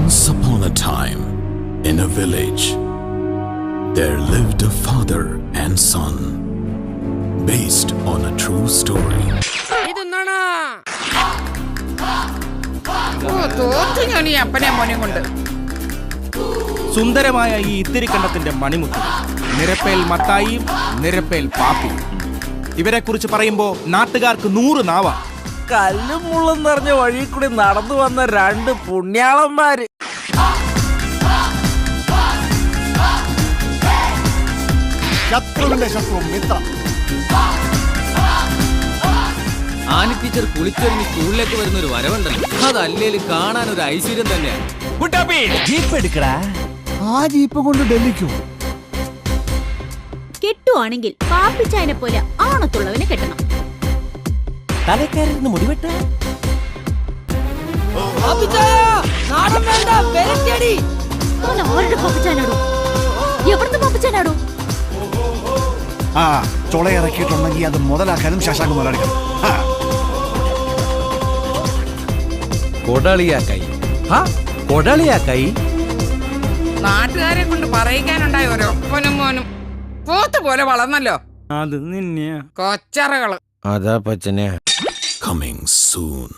Once upon a time, in a village, there lived a father and son, based on a true story. സുന്ദരമായ ഈ ഇത്തിരിക്കണ്ടത്തിന്റെ മണിമുത്ത് നിരപ്പേൽ മത്തായിയും നിരപ്പേൽ പാപ്പിയും. ഇവരെ കുറിച്ച് പറയുമ്പോ നാട്ടുകാർക്ക് 100 നാവാ. കല്ലും മുള്ളും നിറഞ്ഞ വഴി കൂടി നടന്നു വന്ന 2 പുണ്യാളന്മാര്. ശത്രുവിന്റെ ശത്രു മിത്രം. ആനി ടീച്ചർ കുളിച്ചൊരുങ്ങി സ്കൂളിലേക്ക് വരുന്ന ഒരു വരവുണ്ടല്ലോ, അതല്ലേലും കാണാൻ ഒരു ഐശ്വര്യം തന്നെയാണ്. ജീപ്പ് എടുക്കടാ. ആ ജീപ്പ് കൊണ്ട് ഡൽഹിക്കോ? കെട്ടുവാണെങ്കിൽ പാപ്പിച്ചായനെ പോലെ ആണത്തുള്ളവനെ കെട്ടണം. തലക്കാരിന്ന് മുടിവെട്ട ആരുടെ പാപ്പിച്ചാനാടോ? എവിടുത്തെ പാപ്പിച്ചാനാടോ? ആ ചുളയിറക്കിയിട്ടുണ്ടെങ്കിൽ അത് മുതലാക്കാനും ശശാങ്ക് മുതലാളിക്കണം. കൊടളിയാക്കായി നാട്ടുകാരെ കൊണ്ട് പറയിക്കാനുണ്ടായ ഒരൊപ്പനും മോനും പോത്ത് പോലെ വളർന്നല്ലോ. അത് നിന്നെയാ കൊച്ചറകള്. അതാ പച്ചനെ. Coming soon.